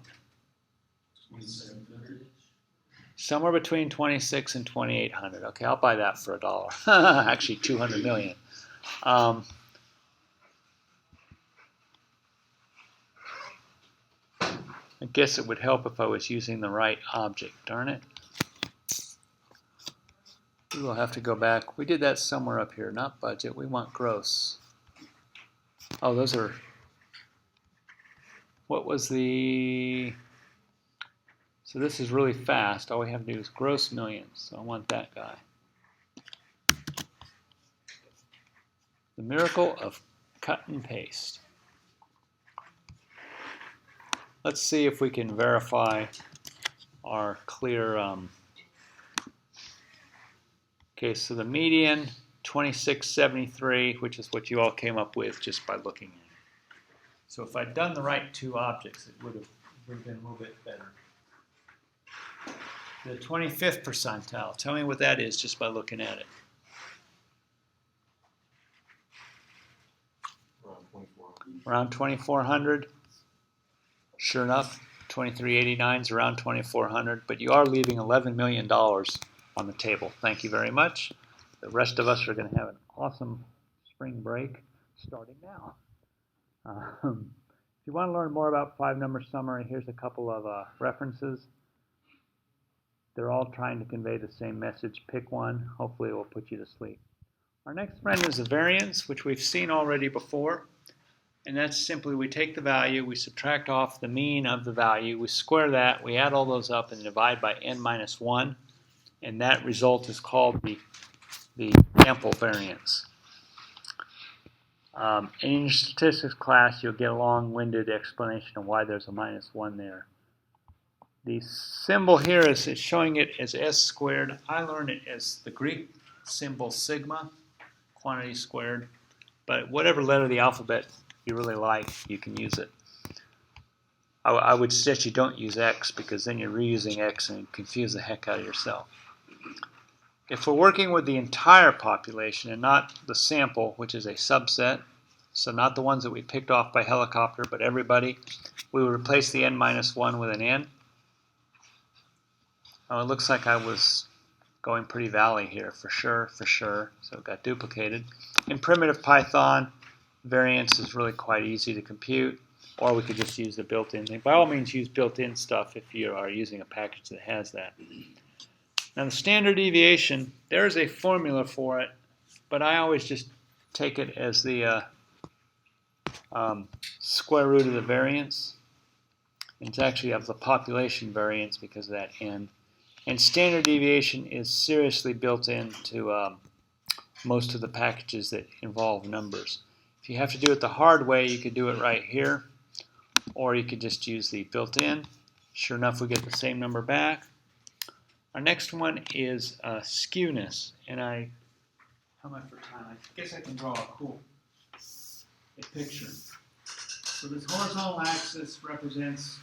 Somewhere between 26 and 2,800. Okay, I'll buy that for $1. Actually, 200 million. I guess it would help if I was using the right object. Darn it. We will have to go back. We did that somewhere up here, not budget. We want gross. Oh, those are. What was the. So this is really fast. All we have to do is gross millions. So I want that guy. The miracle of cut and paste. Let's see if we can verify our clear. Okay, so the median, 2673, which is what you all came up with just by looking at it. So if I'd done the right two objects, it would have been a little bit better. The 25th percentile, tell me what that is just by looking at it. Around 2,400. Sure enough, 2389 is around 2,400, but you are leaving $11 million on the table. Thank you very much. The rest of us are going to have an awesome spring break starting now. If you want to learn more about 5-number summary, here's a couple of references. They're all trying to convey the same message. Pick one. Hopefully it will put you to sleep. Our next friend is a variance, which we've seen already before. And that's simply we take the value, we subtract off the mean of the value, we square that, we add all those up and divide by n minus 1. And that result is called the sample variance. In your statistics class, you'll get a long-winded explanation of why there's a minus 1 there. The symbol here is showing it as s squared. I learned it as the Greek symbol sigma, quantity squared. But whatever letter of the alphabet you really like, you can use it. I would suggest you don't use x, because then you're reusing x and confuse the heck out of yourself. If we're working with the entire population and not the sample, which is a subset, so not the ones that we picked off by helicopter, but everybody, we would replace the n minus 1 with an n. Oh, it looks like I was going pretty valley here, for sure, so it got duplicated. In primitive Python, variance is really quite easy to compute, or we could just use the built-in thing. By all means, use built-in stuff if you are using a package that has that. Now the standard deviation, there's a formula for it, but I always just take it as the square root of the variance. It's actually of the population variance because of that n. And standard deviation is seriously built into most of the packages that involve numbers. If you have to do it the hard way, you could do it right here, or you could just use the built-in. Sure enough, we get the same number back. Our next one is skewness, and how am I for time? I guess I can draw a picture. So this horizontal axis represents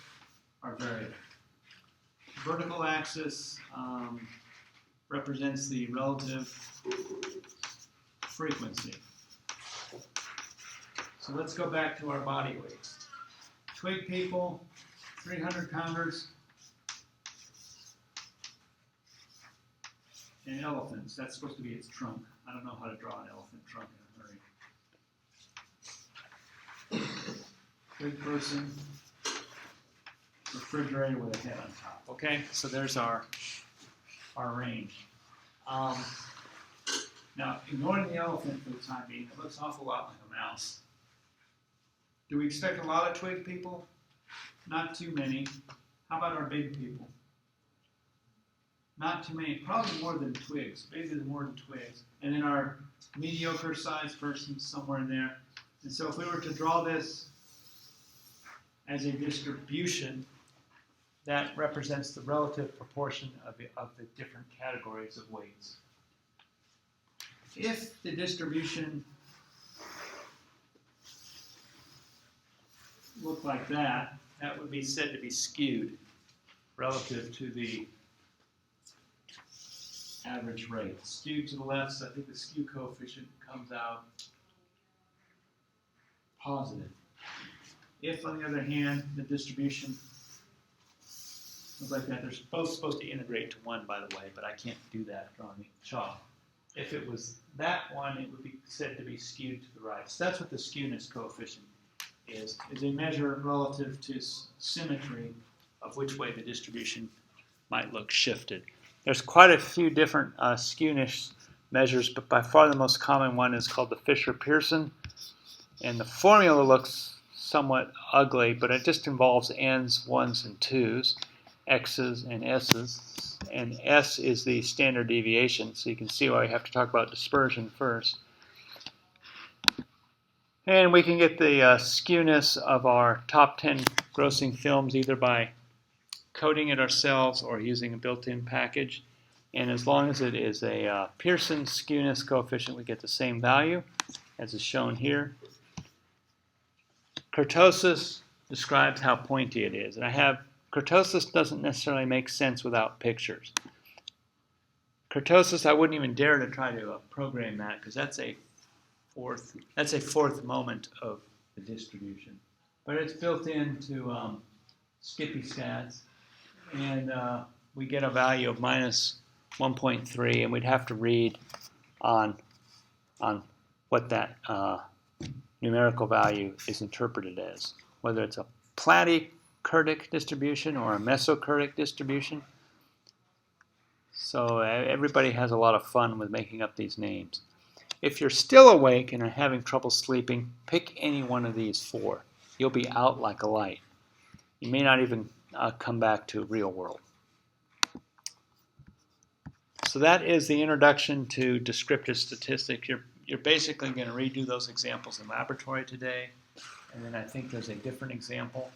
our variable. Vertical axis represents the relative frequency. So let's go back to our body weights. Twig people, 300-pounders, and elephants. That's supposed to be its trunk. I don't know how to draw an elephant trunk in a hurry. Twig person, refrigerator with a head on top. Okay, so there's our range. Now, ignoring the elephant for the time being, it looks an awful lot like a mouse. Do we expect a lot of twig people? Not too many. How about our big people? Not too many. Probably more than twigs. Big is more than twigs. And then our mediocre sized persons somewhere in there. And so if we were to draw this as a distribution, that represents the relative proportion of the different categories of weights. If the distribution looked like that, that would be said to be skewed relative to the average rate. Skewed to the left, so I think the skew coefficient comes out positive. If, on the other hand, the distribution looks like that, they're both supposed to integrate to 1, by the way, but I can't do that drawing chalk. If it was that one, it would be said to be skewed to the right. So that's what the skewness coefficient is a measure relative to symmetry of which way the distribution might look shifted. There's quite a few different skewness measures, but by far the most common one is called the Fisher-Pearson. And the formula looks somewhat ugly, but it just involves n's, 1's, and 2's, x's, and s's. And S is the standard deviation, so you can see why we have to talk about dispersion first. And we can get the skewness of our top 10 grossing films either by coding it ourselves or using a built-in package. And as long as it is a Pearson skewness coefficient, we get the same value as is shown here. Kurtosis describes how pointy it is. And kurtosis doesn't necessarily make sense without pictures. Kurtosis, I wouldn't even dare to try to program that because that's a fourth moment of the distribution. But it's built into Skippy stats, and we get a value of minus 1.3, and we'd have to read on what that numerical value is interpreted as, whether it's a platykurtic distribution or a mesokurtic distribution. So everybody has a lot of fun with making up these names. If you're still awake and are having trouble sleeping, pick any one of these 4. You'll be out like a light. You may not even come back to real world. So that is the introduction to descriptive statistics. You're basically going to redo those examples in laboratory today, and then I think there's a different example,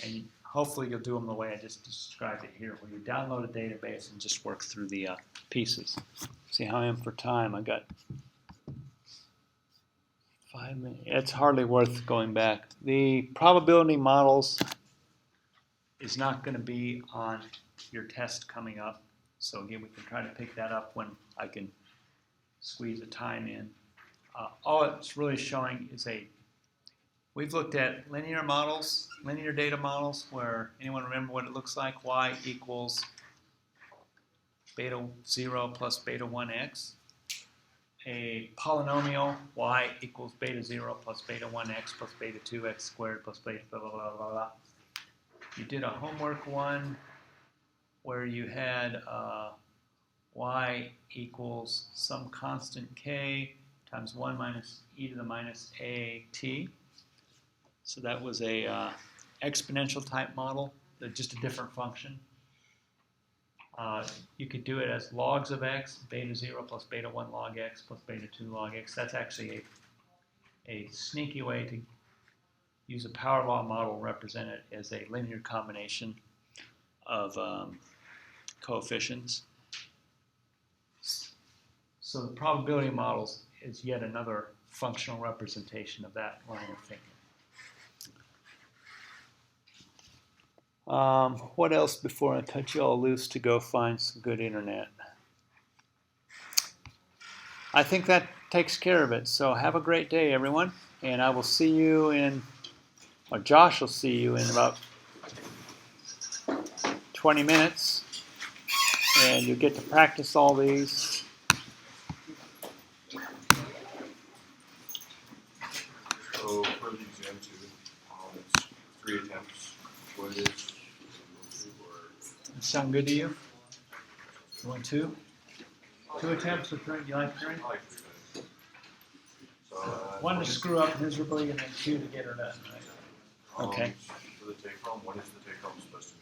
and hopefully you'll do them the way I just described it here, where you download a database and just work through the pieces. See how I am for time. I got 5 minutes. It's hardly worth going back. The probability models is not going to be on your test coming up. So again, we can try to pick that up when I can squeeze the time in. All it's really showing is we've looked at linear models, linear data models, where anyone remember what it looks like? Y equals beta 0 plus beta 1x. A polynomial, y equals beta 0 plus beta 1x plus beta 2x squared plus beta blah, blah, blah, blah, blah. You did a homework one where you had y equals some constant k times 1 minus e to the minus a t. So that was a exponential type model, just a different function. You could do it as logs of x, beta 0 plus beta 1 log x plus beta 2 log x. That's actually a sneaky way to use a power law model, represent it as a linear combination of coefficients. So the probability models is yet another functional representation of that line of thinking. What else before I cut you all loose to go find some good internet? I think that takes care of it. So have a great day, everyone. And I will see you or Josh will see you in about 20 minutes. And you get to practice all these. So for the exam 2, it's 3 attempts. What is Sound good to you? You want 2? 2 attempts to drink. You like to drink? I like 3 days. So, One to screw up miserably, and then 2 to get her done. Right? Okay. For the take home, when is the take home supposed to be?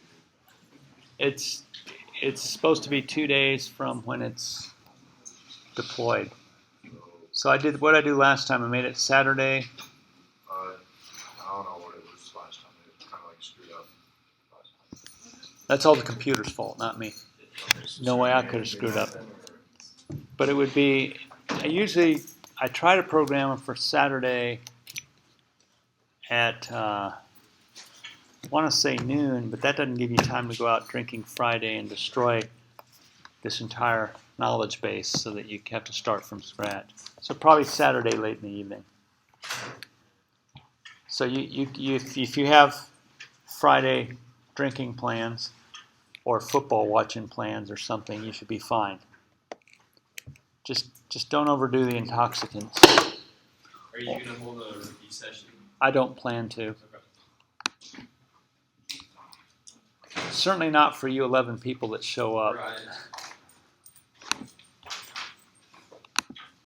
It's supposed to be 2 days from when it's deployed. So I did what I did last time. I made it Saturday. I don't know what it was last time. It kind of like screwed up last time. That's all the computer's fault, not me. Okay, so No way I could have screwed up. But it would be, I try to program it for Saturday at, I want to say noon, but that doesn't give you time to go out drinking Friday and destroy this entire knowledge base so that you have to start from scratch. So probably Saturday late in the evening. So if you have Friday drinking plans or football watching plans or something, you should be fine. Just don't overdo the intoxicants. Are you going to hold a review session? I don't plan to. Okay. Certainly not for you 11 people that show up. Right.